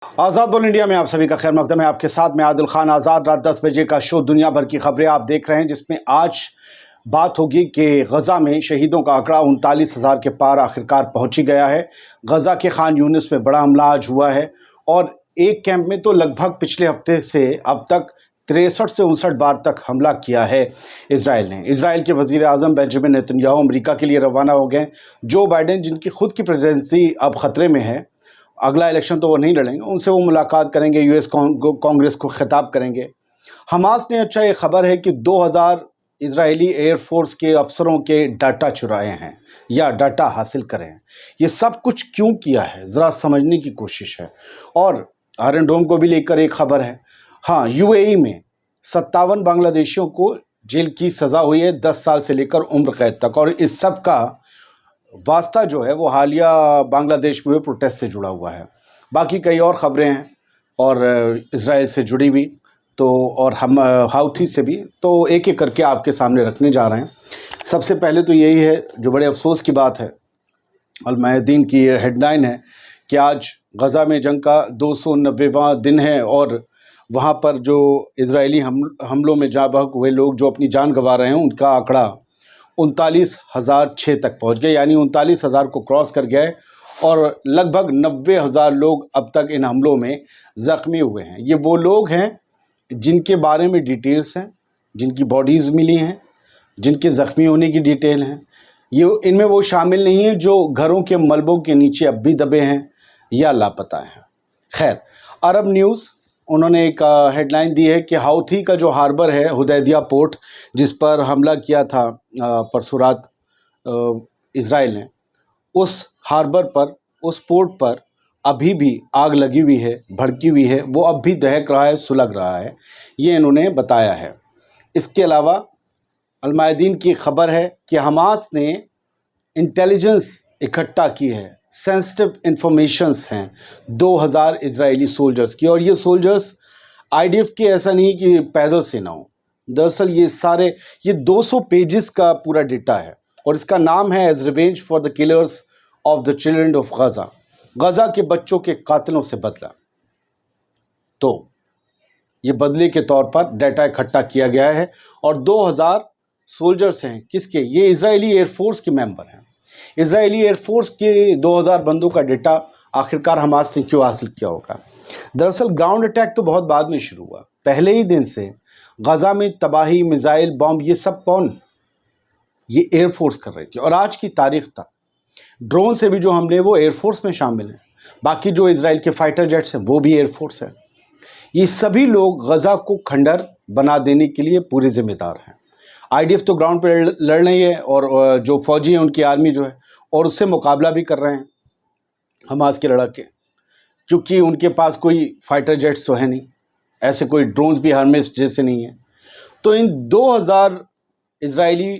आज़ाद बोल इंडिया में आप सभी का खैर मकदम है। आपके साथ में आदिल खान आज़ाद। रात 10 बजे का शो दुनिया भर की खबरें आप देख रहे हैं, जिसमें आज बात होगी कि गज़ा में शहीदों का आंकड़ा 39,000 के पार आखिरकार पहुंच ही गया है। गज़ा के खान यूनिस में बड़ा हमला आज हुआ है और एक कैंप में तो लगभग पिछले हफ्ते से अब तक 63 से 59 बार तक हमला किया है इसराइल ने। इसराइल के वज़ीर आज़म बेंजामिन नेतन्याहू अमेरिका के लिए रवाना हो गए। जो बाइडेन, जिनकी खुद की प्रेसिडेंसी अब ख़तरे में है, अगला इलेक्शन तो वो नहीं लड़ेंगे, उनसे वो मुलाकात करेंगे, यूएस कांग्रेस को खिताब करेंगे। हमास ने अच्छा ये खबर है कि 2000 इजरायली एयरफोर्स के अफसरों के डाटा चुराए हैं या डाटा हासिल करे हैं। ये सब कुछ क्यों किया है, ज़रा समझने की कोशिश है। और आयरन डोम को भी लेकर एक खबर है। हाँ, यूएई में 57 बांग्लादेशियों को जेल की सज़ा हुई है, 10 साल से लेकर उम्र कैद तक। और इस सब का वास्ता जो है वो हालिया बांग्लादेश में प्रोटेस्ट से जुड़ा हुआ है। बाकी कई और ख़बरें हैं और इसराइल से जुड़ी हुई तो, और हम हाउथी से भी, तो एक एक करके आपके सामने रखने जा रहे हैं। सबसे पहले तो यही है, जो बड़े अफसोस की बात है, अल मयादीन की ये हेडलाइन है कि आज गज़ा में जंग का 290वां दिन है और वहाँ पर जो इजरायली हमलों में जाँ बहक हुए लोग जो अपनी जान गंवा रहे हैं, उनका आंकड़ा 39,006 तक पहुंच गए, यानी 39,000 को क्रॉस कर गया है। और लगभग 90,000 लोग अब तक इन हमलों में ज़ख्मी हुए हैं। ये वो लोग हैं जिनके बारे में डिटेल्स हैं, जिनकी बॉडीज़ मिली हैं, जिनके ज़ख्मी होने की डिटेल हैं। ये इनमें वो शामिल नहीं है जो घरों के मलबों के नीचे अब भी दबे हैं या लापता हैं। खैर, अरब न्यूज़ उन्होंने एक हेडलाइन दी है कि हाउथी का जो हार्बर है, हुदैदिया पोर्ट, जिस पर हमला किया था परसों रात इसराइल ने, उस हार्बर पर, उस पोर्ट पर अभी भी आग लगी हुई है, भड़की हुई है, वो अब भी दहक रहा है, सुलग रहा है, ये इन्होंने बताया है। इसके अलावा अल मयादीन की खबर है कि हमास ने इंटेलिजेंस इकट्ठा की है, सेंसिटिव इंफॉर्मेशंस हैं 2000 इजरायली सोल्जर्स की। और ये सोल्जर्स आईडीएफ के ऐसा नहीं कि पैदल सेना हो, दरअसल ये 200 पेजेस का पूरा डेटा है और इसका नाम है as revenge for the killers of the children of Gaza, Gaza के बच्चों के कातिलों से बदला। तो ये बदले के तौर पर डाटा इकट्ठा किया गया है और 2000 सोल्जर्स हैं, किसके? ये इजरायली एयरफोर्स के मेंबर हैं। इजरायली एयरफोर्स के 2000 बंदों का डेटा आखिरकार हमास ने क्यों हासिल किया होगा? दरअसल ग्राउंड अटैक तो बहुत बाद में शुरू हुआ। पहले ही दिन से गज़ा में तबाही, मिसाइल, बॉम्ब, ये सब कौन? ये एयरफोर्स कर रही थी। और आज की तारीख तक ड्रोन से भी जो हमले, वो एयरफोर्स में शामिल हैं। बाकी जो इसराइल के फाइटर जेट्स हैं, वो भी एयरफोर्स है। ये सभी लोग गज़ा को खंडर बना देने के लिए पूरे जिम्मेदार हैं। आईडीएफ तो ग्राउंड पर लड़ रही है और जो फौजी हैं, उनकी आर्मी जो है, और उससे मुकाबला भी कर रहे हैं हमास के लड़के, क्योंकि उनके पास कोई फाइटर जेट्स तो है नहीं, ऐसे कोई ड्रोन्स भी हर्मेस जैसे नहीं है। तो इन 2000 इजरायली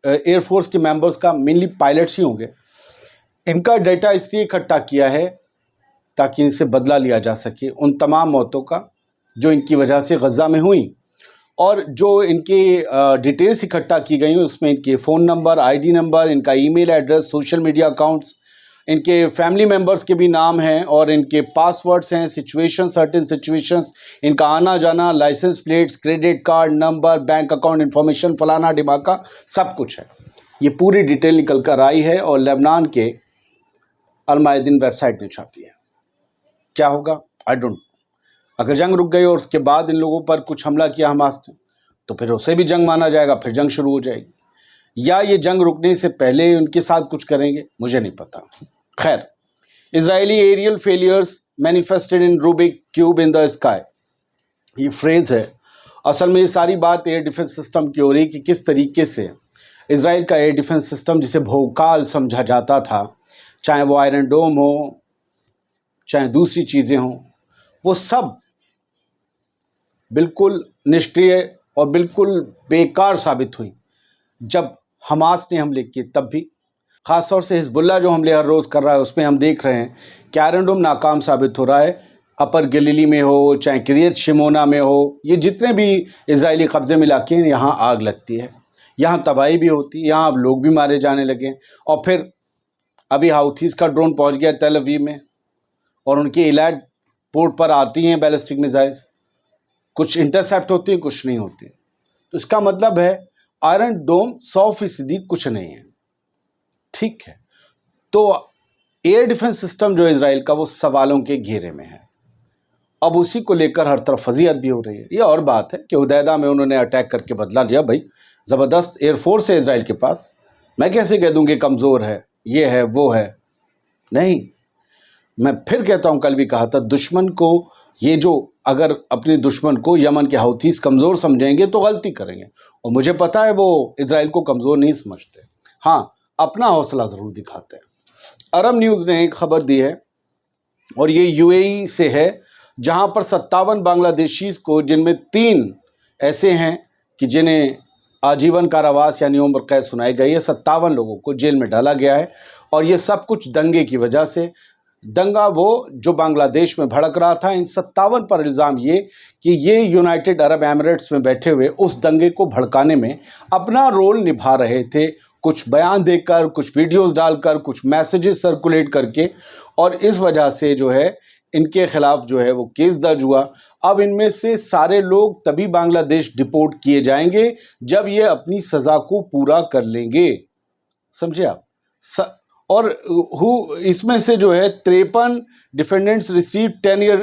एयरफोर्स के मेंबर्स का मेनली पायलट्स ही होंगे। इनका डाटा इसलिए इकट्ठा किया है ताकि इनसे बदला लिया जा सके उन तमाम मौतों का जो इनकी वजह से गज़ा में हुई। और जो इनके डिटेल्स इकट्ठा की गई, उसमें इनके फ़ोन नंबर, आईडी नंबर, इनका email address, social media accounts, इनके फैमिली मेंबर्स के भी नाम हैं और इनके पासवर्ड्स हैं, सिचुएशन, सर्टेन सिचुएशंस, इनका आना जाना, license plates, credit card number, bank account information, फलाना ढिमाका, सब कुछ है। ये पूरी डिटेल निकल कर आई है और लेबनान के अल मयादीन वेबसाइट ने छापी है। क्या होगा? I don't. अगर जंग रुक गई और उसके बाद इन लोगों पर कुछ हमला किया हमास ने, तो फिर उसे भी जंग माना जाएगा, फिर जंग शुरू हो जाएगी। या ये जंग रुकने से पहले उनके साथ कुछ करेंगे, मुझे नहीं पता। खैर, Israeli aerial failures manifested in Rubik cube in the sky, ये फ्रेज है। असल में ये सारी बात एयर डिफेंस सिस्टम की हो रही कि किस तरीके से इसराइल का एयर डिफेंस सिस्टम, जिसे भोकाल समझा जाता था, चाहे वो आयरन डोम हो, चाहे दूसरी चीज़ें हों, वो सब बिल्कुल निष्क्रिय और बिल्कुल बेकार साबित हुई जब हमास ने हमले किए। तब भी ख़ासतौर से हिजबुल्लाह जो हमले हर रोज़ कर रहा है, उसमें हम देख रहे हैं कि आयरन डोम नाकाम साबित हो रहा है। अपर गलीली में हो, चाहे किरियत शिमोना में हो, ये जितने भी इजरायली कब्ज़े में इलाके हैं, यहाँ आग लगती है, यहाँ तबाही भी होती है, यहाँ अब लोग भी मारे जाने लगे। और फिर अभी हाउथीज़ का ड्रोन पहुँच गया तेल अवीव में और उनके इलाज पोर्ट पर आती हैं बैलिस्टिक मिसाइल्स, कुछ इंटरसेप्ट होती हैं, कुछ नहीं होती। तो इसका मतलब है आयरन डोम 100% कुछ नहीं है, ठीक है। तो एयर डिफेंस सिस्टम जो इजराइल का, वो सवालों के घेरे में है। अब उसी को लेकर हर तरफ फजीहत भी हो रही है। ये और बात है कि हुदैदा में उन्होंने अटैक करके बदला लिया। भाई ज़बरदस्त एयरफोर्स है इजराइल के पास, मैं कैसे कह दूं कि कमज़ोर है, ये है वो है। नहीं, मैं फिर कहता हूं, कल भी कहा था, दुश्मन को ये जो, अगर अपने दुश्मन को यमन के हौथीस कमज़ोर समझेंगे तो गलती करेंगे। और मुझे पता है वो इजराइल को कमज़ोर नहीं समझते, हाँ अपना हौसला ज़रूर दिखाते हैं। अरब न्यूज़ ने एक खबर दी है, और ये यूएई से है, जहां पर 57 बांग्लादेशी को, जिनमें 3 ऐसे हैं कि जिन्हें आजीवन कारावास यानी उम्र कैद सुनाई गई है, 57 लोगों को जेल में डाला गया है। और ये सब कुछ दंगे की वजह से। दंगा वो जो बांग्लादेश में भड़क रहा था, इन 57 पर इल्ज़ाम ये कि ये यूनाइटेड अरब एमिरेट्स में बैठे हुए उस दंगे को भड़काने में अपना रोल निभा रहे थे, कुछ बयान देकर, कुछ वीडियोस डालकर, कुछ मैसेजेस सर्कुलेट करके। और इस वजह से जो है इनके खिलाफ जो है वो केस दर्ज हुआ। अब इनमें से सारे लोग तभी बांग्लादेश डिपोर्ट किए जाएंगे जब ये अपनी सज़ा को पूरा कर लेंगे, समझे आप। और इसमें से जो है 53 defendants receive 10 year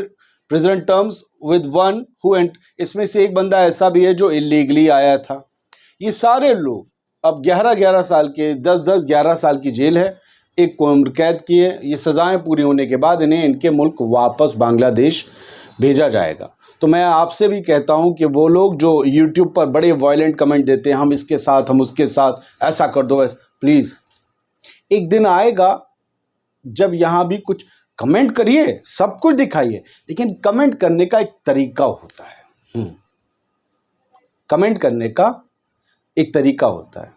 prison terms with one who and, इसमें से एक बंदा ऐसा भी है जो इलीगली आया था। ये सारे लोग अब 11-11 साल के, 10-10, 11 साल की जेल है, एक को उम्र कैद की है। ये सज़ाएं पूरी होने के बाद इन्हें इनके मुल्क वापस बांग्लादेश भेजा जाएगा। तो मैं आपसे भी कहता हूं कि वो लोग जो यूट्यूब पर बड़े वायलेंट कमेंट देते हैं, हम इसके साथ, हम उसके साथ, ऐसा कर दो, प्लीज़, एक दिन आएगा जब यहाँ भी कुछ कमेंट करिए, सब कुछ दिखाइए, लेकिन कमेंट करने का एक तरीका होता है। कमेंट करने का एक तरीका होता है।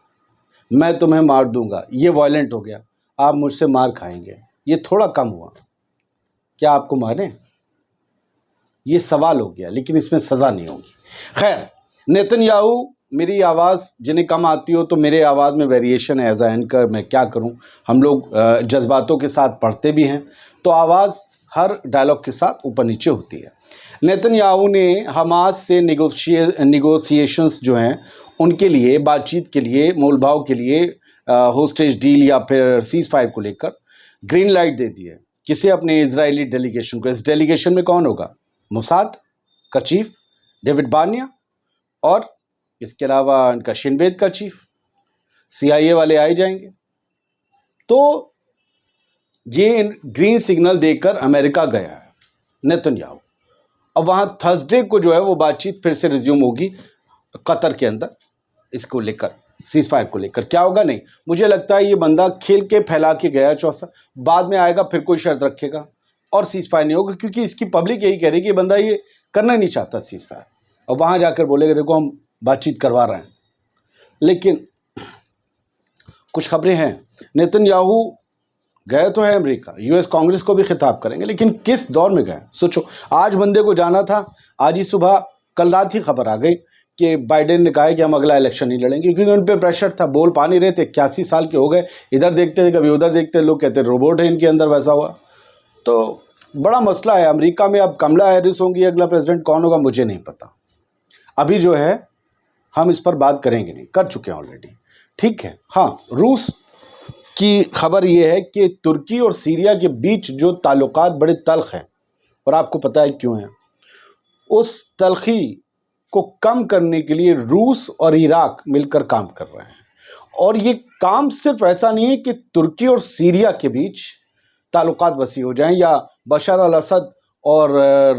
मैं तुम्हें मार दूंगा, ये वायलेंट हो गया, आप मुझसे मार खाएंगे, ये थोड़ा कम हुआ, क्या आपको मारें? ये सवाल हो गया, लेकिन इसमें सज़ा नहीं होगी। खैर, नेतन्याहू, मेरी आवाज़ जिन्हें कम आती हो तो मेरे आवाज़ में वेरिएशन है, एज ए एंकर मैं क्या करूं। हम लोग जज्बातों के साथ पढ़ते भी हैं, तो आवाज़ हर डायलॉग के साथ ऊपर नीचे होती है। नेतन्याहू ने हमास से निगोशिएशंस जो हैं उनके लिए, बातचीत के लिए, मोलभाव के लिए, होस्टेज डील या फिर सीज़ फायर को लेकर ग्रीन लाइट दे दी है। किसे? अपने इजरायली डेलीगेशन को। इस डेलीगेशन में कौन होगा? मोसाद का चीफ डेविड बार्निया, और इसके अलावा इनका शिनबेद का चीफ, CIA वाले आए जाएंगे। तो ये ग्रीन सिग्नल देकर अमेरिका गया है नेतन्याहू। अब वहाँ थर्सडे को जो है वो बातचीत फिर से रिज्यूम होगी कतर के अंदर, इसको लेकर, सीज फायर को लेकर। क्या होगा? नहीं, मुझे लगता है ये बंदा खेल के फैला के गया चौसा, बाद में आएगा फिर कोई शर्त रखेगा और सीज फायर नहीं होगा, क्योंकि इसकी पब्लिक यही कह रही है कि बंदा ये करना नहीं चाहता सीज फायर, और वहाँ जाकर बोलेगा देखो हम बातचीत करवा रहे हैं। लेकिन कुछ खबरें हैं, नेतन्याहू गए तो है अमेरिका, US कांग्रेस को भी खिताब करेंगे, लेकिन किस दौर में गए? सोचो, आज बंदे को जाना था, आज ही सुबह, कल रात ही खबर आ गई कि बाइडेन ने कहा है कि हम अगला इलेक्शन नहीं लड़ेंगे, क्योंकि उन पर प्रेशर था, बोल पा नहीं रहे थे। 81 साल के हो गए, इधर देखते थे कभी उधर देखते, लोग कहते रोबोट है इनके अंदर, वैसा हुआ। तो बड़ा मसला है अमेरिका में। अब कमला हैरिस होंगी अगला प्रेसिडेंट, कौन होगा मुझे नहीं पता। अभी जो है हम इस पर बात करेंगे नहीं, कर चुके हैं ऑलरेडी, ठीक है। हाँ, रूस की खबर ये है कि तुर्की और सीरिया के बीच जो ताल्लुकात बड़े तल्ख हैं, और आपको पता है क्यों हैं। उस तलखी को कम करने के लिए रूस और इराक मिलकर काम कर रहे हैं। और ये काम सिर्फ ऐसा नहीं है कि तुर्की और सीरिया के बीच ताल्लुकात वसी हो जाएं, या बशर अल असद और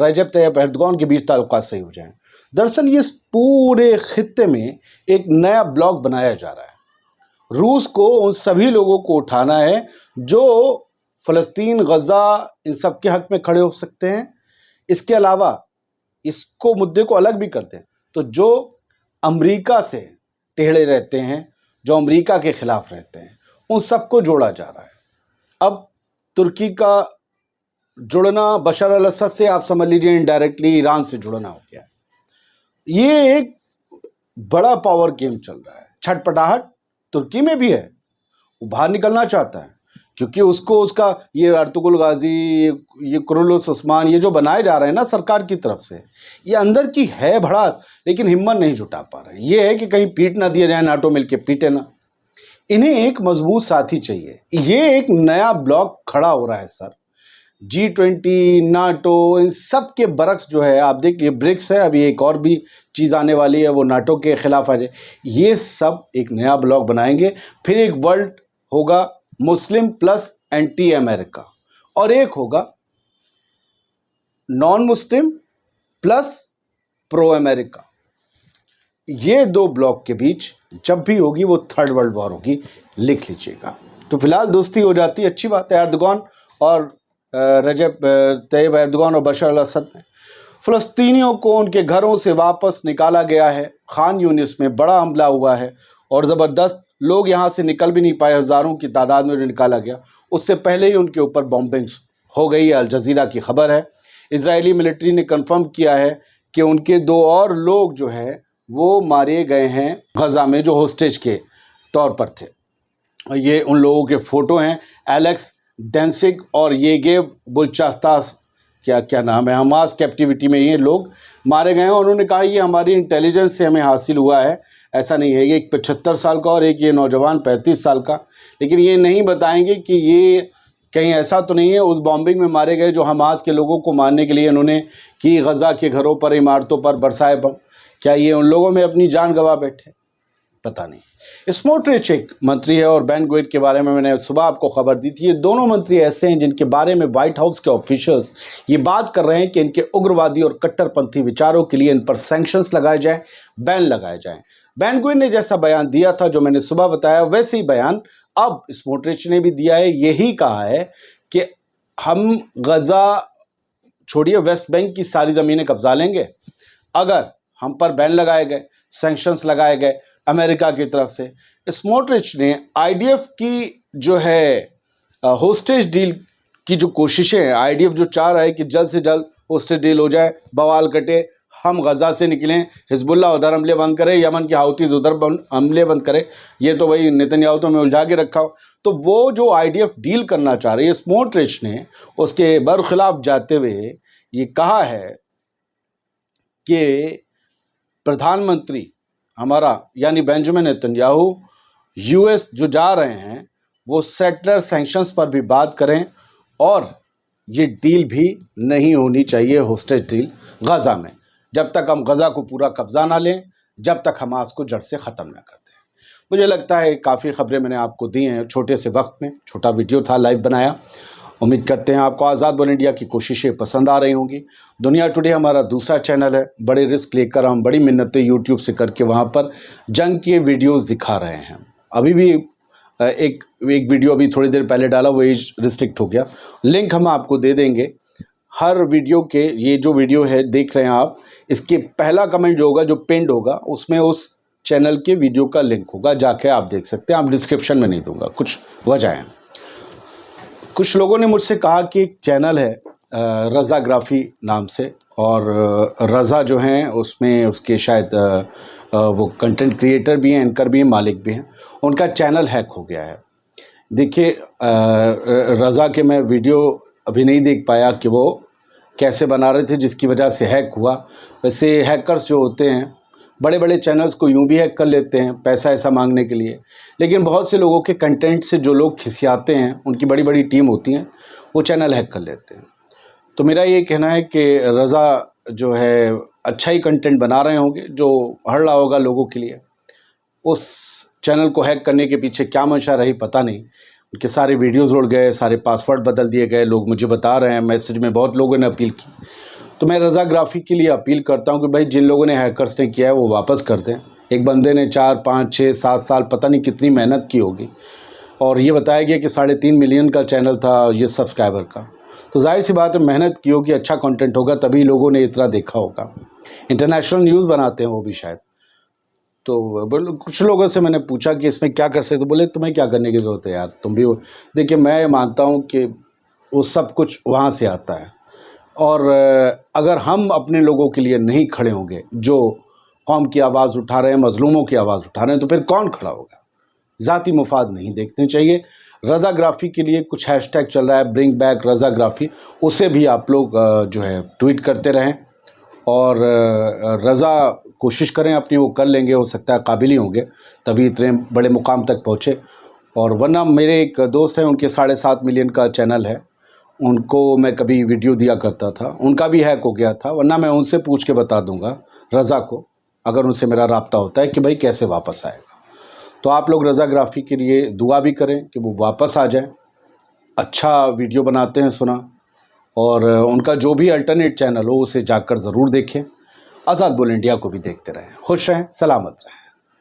रजब तैयब एर्दोगान के बीच ताल्लुकात सही हो जाएं। दरअसल ये पूरे खित्ते में एक नया ब्लॉक बनाया जा रहा है। रूस को उन सभी लोगों को उठाना है जो फ़लस्तीन, गज़ा, इन सब के हक़ में खड़े हो सकते हैं। इसके अलावा इसको मुद्दे को अलग भी करते हैं, तो जो अमेरिका से टेढ़े रहते हैं, जो अमेरिका के ख़िलाफ़ रहते हैं, उन सबको जोड़ा जा रहा है। अब तुर्की का जुड़ना बशर अल असद से, आप समझ लीजिए इनडायरेक्टली ईरान से जुड़ना हो गया। ये एक बड़ा पावर गेम चल रहा है। छटपटाहट तुर्की में भी है, वो बाहर निकलना चाहता है, क्योंकि उसको उसका ये अर्तुगरुल गाजी, ये कुरुलुस उस्मान, ये जो बनाए जा रहे हैं ना सरकार की तरफ से, ये अंदर की है भड़ास, लेकिन हिम्मत नहीं जुटा पा रहे। ये है कि कहीं पीट ना दिया जाए, नाटो मिलके पीटे ना। इन्हें एक मजबूत साथी चाहिए। ये एक नया ब्लॉक खड़ा हो रहा है सर, G20, नाटो, इन सब के बरक्स जो है, आप देखिए ब्रिक्स है, अभी एक और भी चीज़ आने वाली है, वो नाटो के खिलाफ आ जाए। ये सब एक नया ब्लॉक बनाएंगे, फिर एक वर्ल्ड होगा मुस्लिम प्लस एंटी अमेरिका, और एक होगा non Muslim plus pro America. ये दो ब्लॉक के बीच जब भी होगी वो थर्ड वर्ल्ड वॉर होगी, लिख लीजिएगा। तो फिलहाल दोस्ती हो जाती है, अच्छी बात है। एर्दोगान और रजब तैयब एर्दोगान और बशर अल असद ने फ़लस्तीनियों को उनके घरों से वापस निकाला गया है। खान यूनिस में बड़ा हमला हुआ है और ज़बरदस्त, लोग यहाँ से निकल भी नहीं पाए, हज़ारों की तादाद में निकाला गया। उससे पहले ही उनके ऊपर बॉम्बिंग्स हो गई है, अल जज़ीरा की खबर है। इजरायली मिलिट्री ने कंफर्म किया है कि उनके 2 और लोग जो हैं वो मारे गए हैं गज़ा में, जो होस्टेज के तौर पर थे। ये उन लोगों के फ़ोटो हैं, एलेक्स डेंसिक और येगेव बुलचास्तास, क्या नाम है, हमास कैप्टिविटी में ये लोग मारे गए हैं। उन्होंने कहा ये हमारी इंटेलिजेंस से हमें हासिल हुआ है, ऐसा नहीं है। ये एक 75 साल का और एक ये नौजवान 35 साल का, लेकिन ये नहीं बताएंगे कि ये कहीं ऐसा तो नहीं है उस बॉम्बिंग में मारे गए जो हमास के लोगों को मारने के लिए इन्होंने की गज़ा के घरों पर, इमारतों पर बरसाए बम। क्या ये उन लोगों में अपनी जान गंवा बैठे? पता नहीं। स्मोट्रिच एक मंत्री है और बेन ग्विड के बारे में मैंने सुबह आपको खबर दी थी। ये दोनों मंत्री ऐसे हैं जिनके बारे में व्हाइट हाउस के ऑफिशियल्स ये बात कर रहे हैं कि इनके उग्रवादी और कट्टरपंथी विचारों के लिए इन पर सैंक्शंस लगाए जाएं, बैन लगाए जाएं। बेन ग्विड ने जैसा बयान दिया था जो मैंने सुबह बताया, वैसे ही बयान अब स्मोट्रिच ने भी दिया है। यही कहा है कि हम गजा छोड़िए, वेस्ट बैंक की सारी ज़मीनें कब्जा लेंगे अगर हम पर बैन लगाए गए, सैंक्शंस लगाए गए अमेरिका की तरफ से। स्मोट्रिच ने आईडीएफ की जो है होस्टेज डील की जो कोशिशें हैं, आईडीएफ जो चाह रहा है कि जल्द से जल्द होस्टेज डील हो जाए, बवाल कटे, हम गजा से निकलें, हिजबुल्लाह उधर हमले बंद करे, यमन के हाउतीज उधर हमले बंद करे, ये तो वही नेतन्याहू तो में उलझा के रखा हो। तो वो जो आईडीएफ डील करना चाह रही है, स्मोट्रिच ने उसके बरखिलाफ जाते हुए ये कहा है कि प्रधानमंत्री हमारा यानी बेंजामिन नेतन्याहू यूएस जो जा रहे हैं वो सेटलर सैंक्शंस पर भी बात करें, और ये डील भी नहीं होनी चाहिए, होस्टेज डील गजा में, जब तक हम गजा को पूरा कब्जा ना लें, जब तक हमास को जड़ से ख़त्म ना कर दें। मुझे लगता है काफ़ी खबरें मैंने आपको दी हैं छोटे से वक्त में, छोटा वीडियो था, लाइव बनाया। उम्मीद करते हैं आपको आज़ाद बोल इंडिया की कोशिशें पसंद आ रही होंगी। दुनिया टुडे हमारा दूसरा चैनल है, बड़े रिस्क लेकर हम बड़ी मिन्नतें यूट्यूब से करके वहाँ पर जंग के वीडियोस दिखा रहे हैं। अभी भी एक वीडियो अभी थोड़ी देर पहले डाला, वो एज रिस्ट्रिक्ट हो गया, लिंक हम आपको दे देंगे हर वीडियो के। ये जो वीडियो है देख रहे हैं आप, इसके पहला कमेंट जो होगा, जो पिंड होगा, उसमें उस चैनल के वीडियो का लिंक होगा, जाके आप देख सकते हैं। आप डिस्क्रिप्शन में नहीं दूंगा, कुछ वजह है। कुछ लोगों ने मुझसे कहा कि एक चैनल है रज़ाग्राफी नाम से, और रज़ा जो हैं उसमें उसके शायद वो कंटेंट क्रिएटर भी हैं, एंकर भी हैं, मालिक भी हैं, उनका चैनल हैक हो गया है। देखिए रज़ा के मैं वीडियो अभी नहीं देख पाया कि वो कैसे बना रहे थे जिसकी वजह से हैक हुआ। वैसे हैकर्स जो होते हैं बड़े बड़े चैनल्स को यूं भी हैक कर लेते हैं पैसा ऐसा मांगने के लिए, लेकिन बहुत से लोगों के कंटेंट से जो लोग खिसियाते हैं, उनकी बड़ी बड़ी टीम होती हैं, वो चैनल हैक कर लेते हैं। तो मेरा ये कहना है कि रज़ा जो है अच्छा ही कंटेंट बना रहे होंगे जो हड़ रहा होगा लोगों के लिए। उस चैनल को हैक करने के पीछे क्या मंशा रही पता नहीं, उनके सारे वीडियोज़ उड़ गए, सारे पासवर्ड बदल दिए गए, लोग मुझे बता रहे हैं, मैसेज में बहुत लोगों ने अपील की। तो मैं रज़ाग्राफी के लिए अपील करता हूं कि भाई जिन लोगों ने हैकर्स ने किया है वो वापस कर दें। एक बंदे ने 4, 5, 6, 7 साल पता नहीं कितनी मेहनत की होगी, और ये बताया गया कि 3.5 मिलियन का चैनल था ये सब्सक्राइबर का, तो जाहिर सी बात है मेहनत की होगी, अच्छा कंटेंट होगा, तभी लोगों ने इतना देखा होगा। इंटरनेशनल न्यूज़ बनाते हैं वो भी शायद। तो कुछ लोगों से मैंने पूछा कि इसमें क्या कर सकते, तो बोले तुम्हें क्या करने की ज़रूरत है यार, तुम भी। देखिए मैं मानता हूँ कि वो सब कुछ वहाँ से आता है, और अगर हम अपने लोगों के लिए नहीं खड़े होंगे जो कौम की आवाज़ उठा रहे हैं, मज़लूमों की आवाज़ उठा रहे हैं, तो फिर कौन खड़ा होगा। ज़ाती मुफाद नहीं देखने चाहिए। रज़ाग्राफ़ी के लिए कुछ हैशटैग चल रहा है, ब्रिंग बैक रज़ाग्राफ़ी, उसे भी आप लोग जो है ट्वीट करते रहें और रज़ा कोशिश करें अपनी, वो कर लेंगे, हो सकता है काबिल ही होंगे तभी इतने बड़े मुकाम तक पहुँचे। और वरना मेरे एक दोस्त हैं, उनके 7.5 मिलियन का चैनल है, उनको मैं कभी वीडियो दिया करता था, उनका भी हैक हो गया था, वरना मैं उनसे पूछ के बता दूंगा रज़ा को, अगर उनसे मेरा राब्ता होता है कि भाई कैसे वापस आएगा। तो आप लोग रज़ाग्राफ़ी के लिए दुआ भी करें कि वो वापस आ जाएं। अच्छा वीडियो बनाते हैं सुना, और उनका जो भी अल्टरनेट चैनल हो उसे जाकर ज़रूर देखें। आज़ाद बोल इंडिया को भी देखते रहें। खुश रहें, सलामत रहें।